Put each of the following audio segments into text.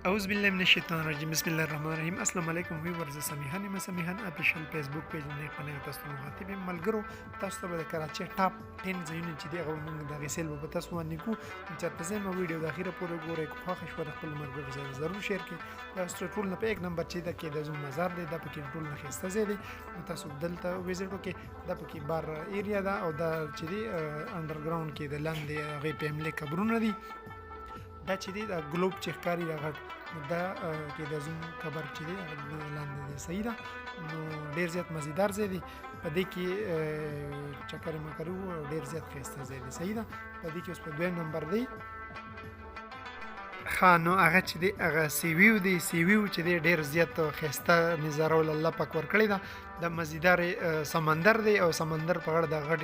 اعوذ بالله من الشیطان الرجیم بسم الله الرحمن الرحیم السلام علیکم ویورز سمیحان افیشل فیسبوک پیج نه قناه تاسو مخاطب ملګرو تاسو ته د کراچي ټاپ 10 ځایونه چې دی هغه موږ د غسیل په تاسو باندې کو چې تاسو مو ویډیو د اخیره پورې ګورئ خو خوښ شو د خپل ملګرو سره ضرور شیر کړئ تاسو ټول نه په یک نمبر چې د کې د زوم مزار دی د پکې ټول نه خسته زیدي تاسو دلته وزټ وکړئ د پکې بار ایریا دا او د چې دی انډرګراوند کې د لاندې غي پملې قبرونه دي دا چې دی د ګلوب چې ښکاری دا غټ دا کې د زوم خبر چې دی لاندې دی صحیح ده نو ډیر زیات مزیدار ځای دی په دې کې چکر مکرو ډیر زیات ښایسته ځای دی صحیح ده په دې کې اوس په دویم نمبر دی نو هغه چې دی هغه سیویو دی سیویو چې دی ډیر زیات ښایسته نظاره ول الله پاک ورکړی ده د مزیدار سمندر دی او سمندر په غاړه د غټ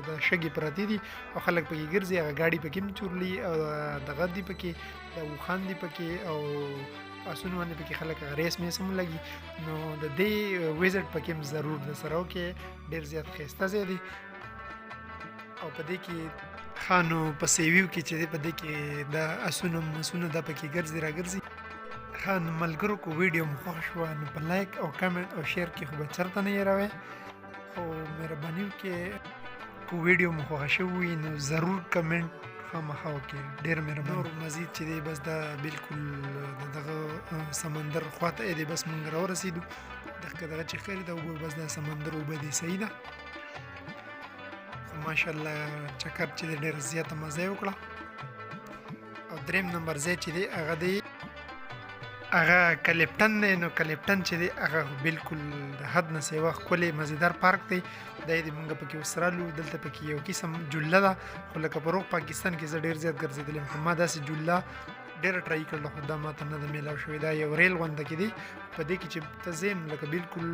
د شګي پراتی دي او خلک پکې ګرځي هغه ګاډي پکې چورلی او د غدي پکې د وخان دی پکې او اسونه باندې پکې خلک ریس مې سم لګي نو د دې ویزټ پکې ضرور د سره کې ډیر زیات ښایسته ځای دی او په دې کې خانو په سیویو کې چې په دې کې د اسونو مسونو د پکې ګرځي را ګرځي خان ملګرو کو ویډیو مو خوښ شو نو په لایک او کمنټ او شیر کې خو به چرته نه یراوي او مهرباني وکړئ کو ویډیو مو خوښ شوی نو ضرور کمنټ خامخا وکړئ ډیر مهرباني نور مزید چې دی بس دا بالکل دغه سمندر خواته دی بس مونږ را ورسېدو دغه چې خیر دا بس دا سمندر وبدي صحیح ده ماشاءالله چکر چې ډېر زیاته مزه وکړه او دریم نمبر ځای چې دی هغه دی هغه کلیپټن دی نو کلیپټن چې دی هغه بالکل د حد نه سیوا ښکلی مزیدار پارک دی دا یې موږ پکې وسرالو دلته پکې یو قسم جله ده خو لکه په روغ پاکستان کې زه ډېر زیات ګرځېدلی یم خو ما داسې جله ډېره ټرای کړله خو دا ماته نه ده میلاو شوې دا یو ریل غونده کې دی په دې کې چې ته ځې نو لکه بالکل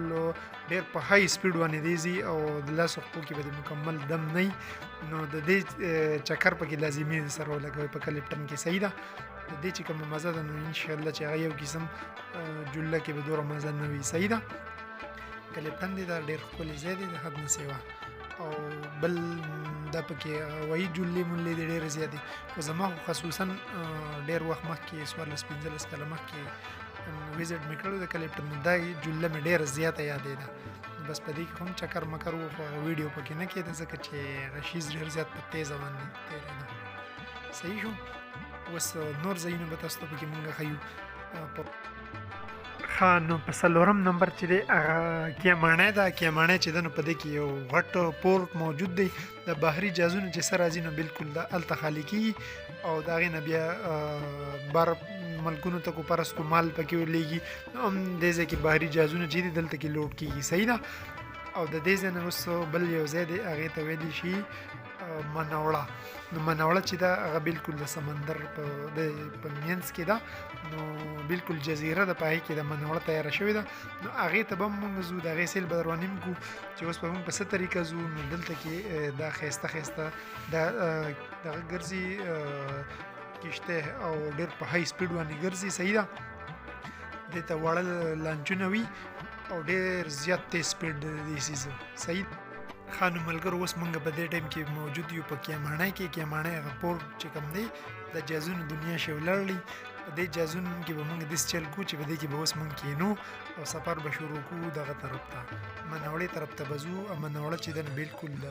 ډېر په های سپیډ باندې دی ځي او د لاسو خپو کې به د مکمل دم نه نو د دې چکر پکې لازمي سره ولګوئ په کلیپټن کې صحیح ده د دې چې کومه مزه ده نو انشاءالله چې هغه یو قسم جله کې به دوره مزه نه وي صحیح ده کلیپټن دی دا ډېر ښکلی ځای دی د حد نه سیوا او بل دا پکې وایي جلې ملې دی ډېرې زیاتې خو زما خو خصوصا ډېر وخت مخکې 14-15 کاله مخکې ویزټ مې کړی د کلیپټن دا جله مې ډېره زیاته یادېده بس په دې کې هم چکر مکر و خو ویډیو پکې نه کېده ځکه چې هغه شیز ډېر زیات په تیزه باندې تېرېده صحیح شو اوس نور ځایونه به تاسو ته پکې مونږ ښیو نو په څلورم نمبر چې دی هغه کیماڼی ده کیماڼی چې ده نو په دې کې یو غټ پورټ موجود دی د بحري جهازونو چې سره راځي نو بالکل د هلته خالي کېږي او د هغې نه بیا بار ملکونو ته کو پرس کو مال پکې ولېږي نو هم دې ځای کې بحري جهازونه چې دي دلته کې لوډ کېږي صحیح ده او د دې ځای نه اوس بل یو ځای دی هغې ته ویلی شي منوړه نو منوړه چې ده هغه بالکل د سمندر په منځ کې ده نو بالکل جزیره ده په هغې کې د منوړه تیاره شوې ده نو هغې ته به موږ ځو د هغې سیل به در ونیم کړو چې اوس به موږ په څه طریقه ځو نو دلته کې دا ښایسته ښایسته دا دغه ګرځي کشته او ډېر په های سپیډ باندې ګرځي صحیح ده دې ته واړه لانچونه وي او ډېر زیات تیز سپیډ دی سیز صحیح خانو ملګرو اوس موږ په دې ټایم کې موجود یو په کیماڼی کې کیماڼی هغه پورټ چې کوم دی د جهازونو دنیا شی ولاړلی په دې جهازونو کې به موږ داسې چل کوو چې په دې کې به اوس موږ کینو او سفر به شروع کوو دغه طرف ته منوړې طرف ته به ځو منوړه چې ده بالکل د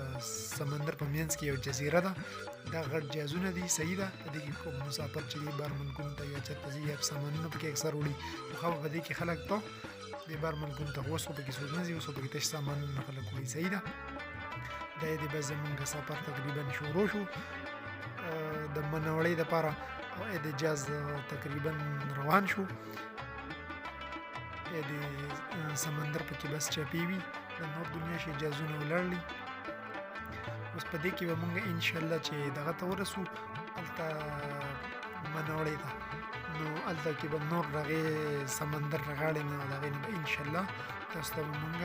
سمندر په منځ کې یو جزیره ده دا غټ جهازونه دي صحیح ده په دې کې کوم مسافر چې دی بار ملکونو ته یا چېرته ځي یا سامانونه پکې اکثر وړي نو ښه به په دې کې خلک ته د بار ملکونو ته اوس خو پکې څوک نه ځي اوس خو پکې تش سامانونه خلک وړي صحیح ده دا یې د بس زمونږ سفر تقریبا شروع شو د منوړۍ دپاره او د جاز تقریبا روان شو د سمندر پکې بس چپی وي د نور دنیا شي جازونه ولاړلی اوس په دې کې به مونږ انشاءالله چې دغه ته ورسو هلته منوړۍ ته نو هلته کې به نور د هغې سمندر د غاړې نه د هغې نه به انشاءالله تاسو ته به مونږ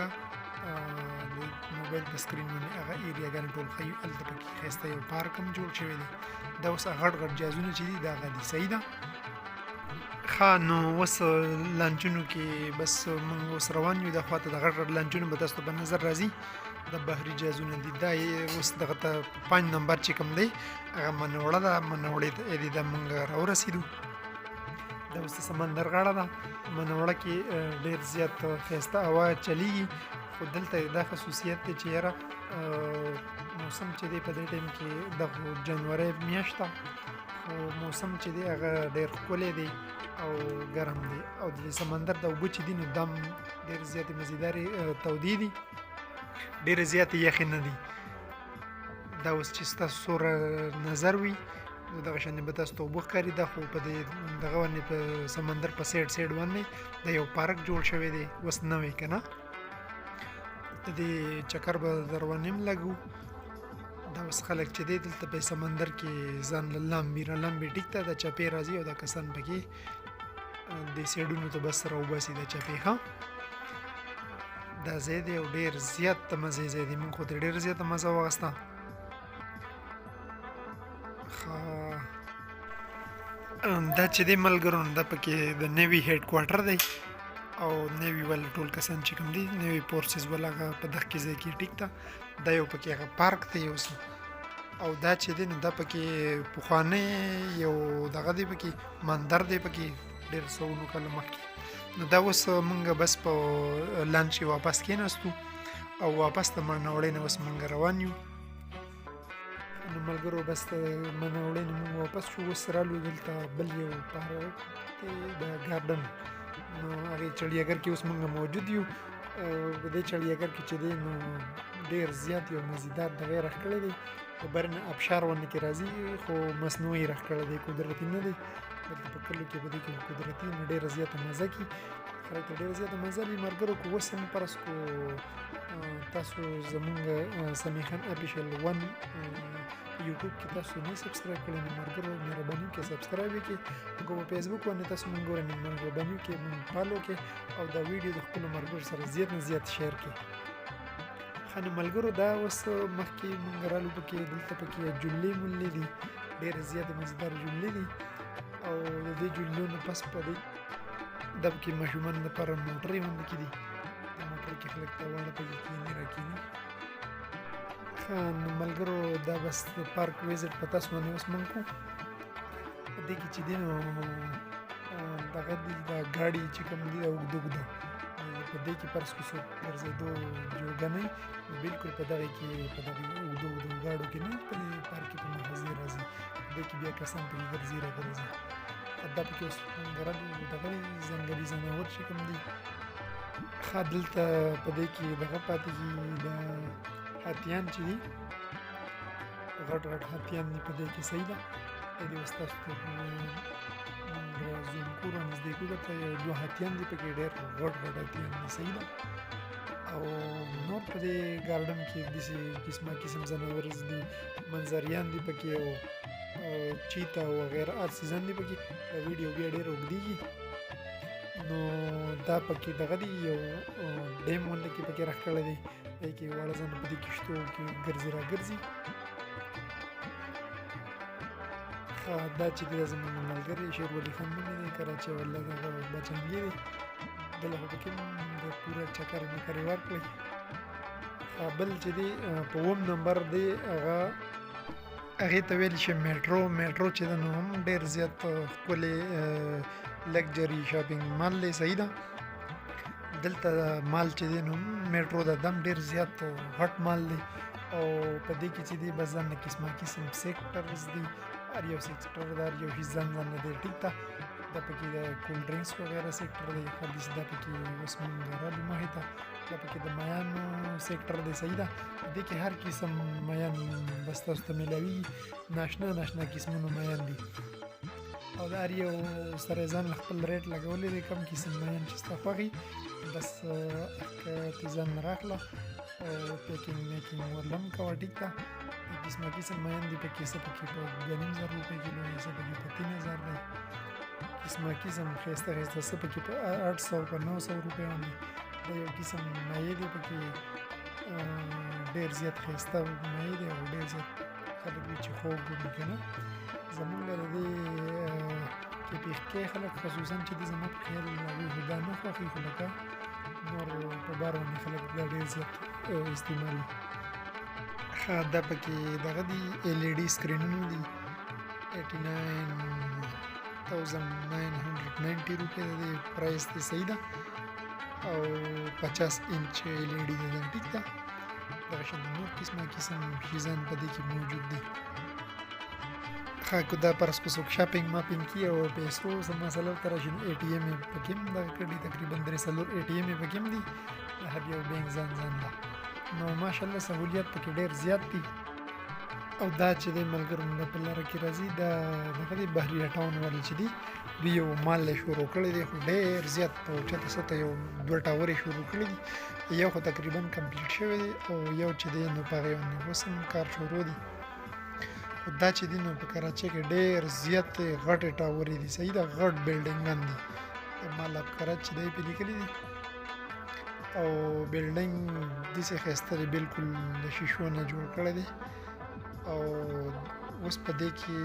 موبایل په سکرین باندې هغه ایریاګانې ټول ښیو هلته پکې ښایسته یو پارک هم جوړ شوی دی دا اوس غټ غټ جهازونه چې دي دا هغه دي صحیح ده ښه نو اوس لانچونو کې بس موږ اوس روان یو دا خواته د غټ غټ لانچونو به تاسو ته په نظر راځي د بحري جهازونه دي دا اوس دغه ته 5 نمبر چې کوم دی هغه منوړه ده منوړې ته دا موږ راورسېدو دا اوس د سمندر غاړه ده منوړه کې ډېر زیات ښایسته هوا چلیږي خو دلته دا خصوصیت دی چې یاره موسم چې دی په دې ټایم کې د جنوري میاشت ده خو موسم چې دی هغه ډېر ښکلی دی او ګرم دی او د سمندر د اوبه چې دي نو دم ډېر زیاتې مزیدارې تودې دي ډېرې زیاتې یخې نه دي دا اوس چې ستاسو سور نظر وي نو دغه شانې به تاسو ته اوبه ښکاري دا خو په دې دغه باندې په سمندر په سایډ باندې د یو پارک جوړ شوی دی اوس نوی که نه د دې چکر به در باندې هم لګو دا اوس خلک چې دی دلته په سمندر کې ځان له لامبي رالامبي ټیک ته د چپې راځي او دا کسان پکې دې سایډونو ته بس راوباسي د چپې ښه دا ځای دی او ډېر زیات د مزې ځای دی موږ خو ترې ډېر زیاته مزه واخیسته دا چې دی ملګرو دا پکې د نیوي هیډ کوارټر دی او نیوي والا ټول کسان چې کوم دي نیوي فورسز والا هغه په دغه کې ځای کې ټیک ده دا یو پکې هغه پارک دی یو او دا چې دی نو دا پکې پخوانی یو دغه دی پکې مندر دی پکې ډېر سوونو کاله مخکې نو دا اوس مونږ بس په لانچ کې واپس کېناستو او واپس د منوړۍ نه اوس مونږ روان یو نو ملګرو بس د منوړۍ نه مونږ واپس شو اوس رالو دلته بل یو پارک دی د ګارډن نو هغې چړیاګر کې اوس مونږ موجود یو په دې چړیاګر کې چې دی نو ډېر زیات یو مزیدار دغه راښکلی دی د بر نه ابشار ونه کې راځي خو مصنوعي راښکلی دی قدرتي نه دی دلته په کلیو کې په دې کې قدرتي نو ډېره زیاته مزه کي خلک ته ډېره زیاته مزه وي ملګرو که اوس هم فرض کړو تاسو زمونږ سمیخان اپیشل 1 یوټیوب کې تاسو نه سبسکرایب کړئ نو ملګرو مهرباني وکړئ سبسکرایب وکړئ که په فیسبوک باندې تاسو مونږ ګورئ نو مهرباني وکړئ مونږ فالو کړئ او دا ویډیو د خپلو ملګرو سره زیات نه زیات شیر کړئ ښه نو ملګرو دا اوس مخکې مونږ رالو پکې دلته پکې جلې ملې دي ډېرې زیاتې مزیدار جلې دي او د دې جلو نه پس په دې دا پکې ماشومانو لپاره موټرې هم پکې دي دا موټر کې خلک ته واړه پکې کښېني راکښېني ښه نو ملګرو دا بس د پارک ویزټ په تاسو باندې اوس مونږ کوو په دې کې چې دی نو دغه دي دا ګاډي چې کوم دي دا اوږده اوږده په دې کې فرض کړو څوک ګرځېدو جوګه نه وي نو بلکل په دغې کې په دغې اوږدو اوږدو ګاډو کې نه په دې پارک کې په مغزې راځي په دې کې بیا کسان پکې ګرځي راګرځي دا پکې اوس ګرد دغه ځنګلي ځناور چې کوم دي ښه دلته په دې کې دغه پاتې کي د هاتیان چې دي غټ غټ هاتیان دي په دې کې صحیح ده د دې اوس تاسو ته زوم کور نږدې کړو درته یو دوه هاتیان دي پکې ډېر غټ غټ هاتیان دي صحیح ده او نور په دې ګارډن کې داسې قسمه قسم ځناور دي منظریان دي پکې او چیتا وغیره هر سیزن دی پکې ویډیو بیا ډېر اوږدېږي نو دا پکې دغه دی یو ډیم غونډه کې پکې راښکلی دی دی کې واړه ځانه په دې کښتو کې ګرځي راګرځي دا چې دی زموږ ملګری شیرولي خان نوم دی کراچۍ والا دغه بچنګي دی بله خو پکې د پوره چکر مکرې ورکړئ بل چې دی په 9 نمبر دی هغه هغې ته ویل شي میټرو چې ده نو هم ډېر زیات ښکلی لګجري شاپینګ مال دی صحیح ده دلته مال چې دی نو میټرو ده دم ډېر زیات غټ مال دی او په دې کې چې دی بس ځان نه قسمه قسم سیکټرز دي هر یو سیکټر د هر یو شي ځان نه دی ټیک ده دا پکې د کولډ ډرینکس وغیره سیکټر دی خالص دا پکې اوس مونږ رالو مخې ته دا پکې د میانو سیکټر دی صحیح ده په دې کې هر قسم میان بس تاسو ته میلاوي ناشنا قسمونو میان دي او د هر یو سره ځان خپل ریټ لګولی دی کم قسم میان چې ستا خوښي بس ته ځان راخله او پیکینګ میکینګ ورله هم کوه ټیک ده قسمه قسم میان دي پکې څه پکې په 2,500 روپۍ کیلو دی څه پکې په 3,000 دی قسمه قسم ښایسته ښایسته څه پکې په 800 په 900 روپۍ باندې دا یو قسم مایع دی پکې ډېر زیات ښایسته مایع دی او ډېر زیات خلک وي چې خوږ وي که نه زمونږ د دې کې پیښکۍ خلک خصوصا چې دي زما په خیال هغوی خو دا نه خوښوي خو لکه نور په بار باندې خلک دا ډېر زیات استعمالوي ښه دا پکې دغه دي LED سکرینونه دي 89 1990 روپۍ د دې پرایس دی صحیح ده او 50 انچ LED ده ټیک ده دغه شان د نور قسم چیزان په دې کې موجود دي ښه که دا فرض کړو څوک شاپینګ ماپینګ کي او پیسو څه مسله ورته راشي نو ATM یې پکې هم دغه کړي تقریبا 3-4 ATM یې پکې هم دي د هر یو بینک ځان ده نو ماشاءالله سهولیت پکې ډېر زیات دي او دا چې د ملګرو نه په لاره کې راځي دا دغه د بحریه ټاون والي چې دي دوی یو مال شروع کړی دی خو ډېر زیات په اوچته سطحه یو 2 ټاورې شروع کړي دي یو خو تقریبا کمپلیټ شوی دی او یو چې دی نو په هغې باندې اوس هم کار شروع دی خو دا چې دي نو په کراچۍ کې ډېر زیات غټې ټاورې دي صحیح ده غټ بلډینګان دي د مالا کراچ چې دی پې لیکلي دي او بلډینګ داسې ښایسته دی بالکل د شیشو نه جوړ کړی دی او اوس په دې کې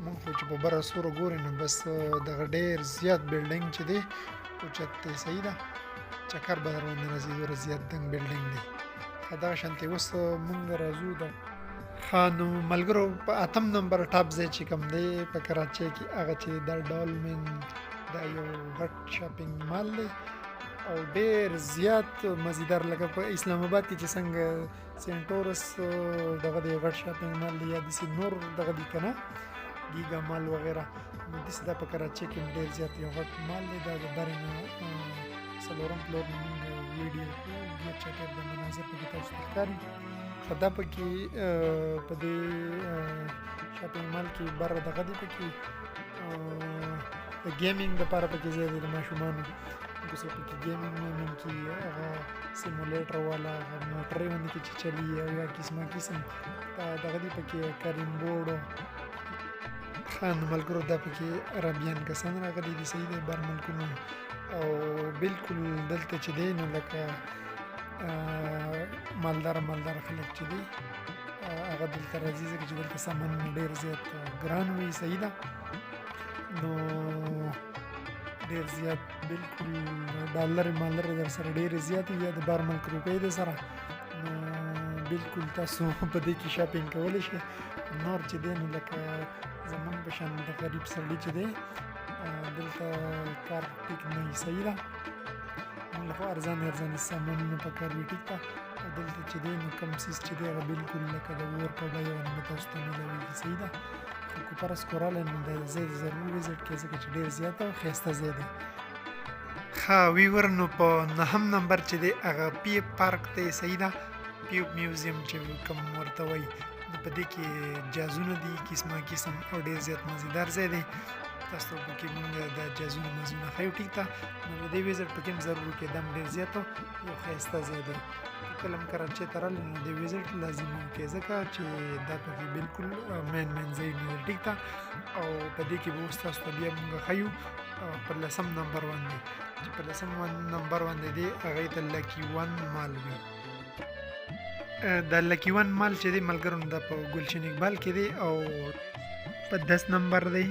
مونږ خو چې په بره سوره ګورې نو بس دغه ډېر زیات بلډینګ چې دی اوچت دی صحیح ده چکر به در باندې راځي دومره زیات دنګ بلډینګ دی دغه شانتې اوس مونږ راځو د ښه نو ملګرو په 8 نمبر ټاپ ځای چې کوم دی په کراچۍ کې هغه چې د ډالمن دا یو غټ شاپینګ مال دی او ډېر زیات مزیدار لکه په اسلام آباد کې چې څنګه سینټورس دغه د غټ شاپینګ مال دی یا داسې نور دغه دي که نه ګیګا مال وغیره نو داسې دا په کراچۍ کې ډېر زیات یو غټ مال دی دا د برې نه 4م فلور نه مونږ ویډیو کوو ګیټ چټر د مناظر پکې تاسو ته ښکاري ښه دا پکې په دې شاپینګ مال کې بره دغه دی پکې د ګیمینګ دپاره پکې ځای دی د ماشومانو که څوک پکې ګیمینګ ویمینګ کي هغه سیمولیټر والا هغه موټرې باندې کې چې چلي او یا قسمه قسم دغه دی پکې کریم بورډ ښه نو ملګرو دا پکې عربیان کسان راغلي دي صحیح دی بر ملکونو او بالکل دلته چې دی نو لکه مالداره خلک چې دی هغه دلته راځي ځکه چې دلته سامان ډېر زیات ګران وي صحیح ده نو ډېر زیات بالکل ډالر مالر در سره ډېرې زیاتې یا د 12 ملک روپۍ در سره نو بالکل تاسو په دې کې شاپینګ کولی شئ نور چې دی نو لکه زمونږ په شان د غریب سړي چې دی دلته کار ټیک نه وي صحیح ده موږ له خو ارزانې سامانونه په کار وي ټیک ده او دلته چې دی نو کم څیز چې دی هغه بالکل لکه د اور په بیه باندې تاسو ته میلاویږي صحیح ده خو که فرض کړو راغلی نو د ځای ضرور وزټ کړئ ځکه چې ډېر زیات او ښایسته ځای دی ښه ویور نو په 9 نمبر چې دی هغه پیپ پارک دی صحیح ده پیپ میوزیم چې کوم ورته وایي نو په دې کې جازونه دي قسمه قسم او ډېر زیات مزیدار ځای دی تاسو ته پکې مونږ د جازونه مزونه ښیو ټیک ده نو د دې ویزټ پکې هم ضرور کې دم ډېر زیات یو ښایسته ځای دی کله هم کراچۍ ته راغلی نو د ویزټ لازم وکړئ ځکه چې دا پکې بالکل مین ځایونه دي ټیک ده او په دې کې به اوس تاسو ته بیا مونږ ښیو په 10 نمبر باندې چې په 10 نمبر باندې دی هغې ته لکي ون مال وي د لکي ون مال چې دی ملګرو دا په ګلشن اقبال کې دی او په 10 نمبر دی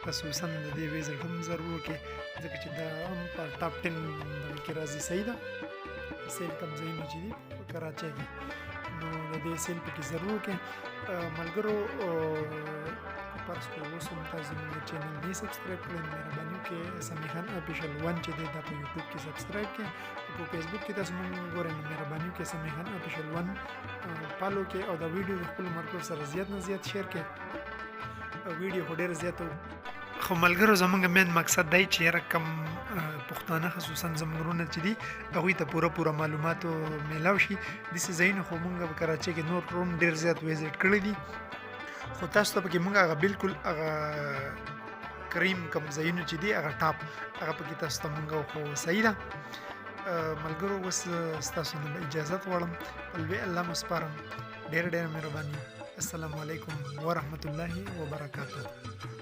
خصوصا د دې ویزټ هم ضرور وکړئ ځکه چې دا هم په ټاپ 10 کې راځي صحیح ده سیل کم ځایونه چې دي په کراچۍ کې نو د دې سیل پکې ضرور وکړئ ملګرو فرض کړو اوس هم تاسو زموږ چینل نه سبسکرایب کړئ مهرباني وکړئ سمیع خان افیشل 1 چې دی دا په یوټیوب کې سبسکرایب کړئ په فیسبوک کې تاسو موږ ګورئ نو مهرباني وکړئ سمیع خان افیشل 1 فالو کړئ او دا ویډیو د خپلو ملګرو سره زیات نه زیات شیر کړئ ویډیو خو ډېر زیات خو ملګرو زموږ مین مقصد دی چې یاره کم پښتانه خصوصا زموږ وروڼه چې دي هغوی ته پوره معلوماتو میلاو شي داسې ځایونه خو موږ په کراچۍ کې نور روم ډېر زیات ویزټ کړی دي خو تاسو ته پکې موږ هغه بالکل هغه کریم کم ځایونه چې دي هغه ټاپ هغه پکې تاسو ته موږ خو صحیح ده ملګرو اوس ستاسو نه اجازت غواړم په لوی الله مو سپارم ډېره مهرباني السلام علیکم ورحمة الله وبرکاته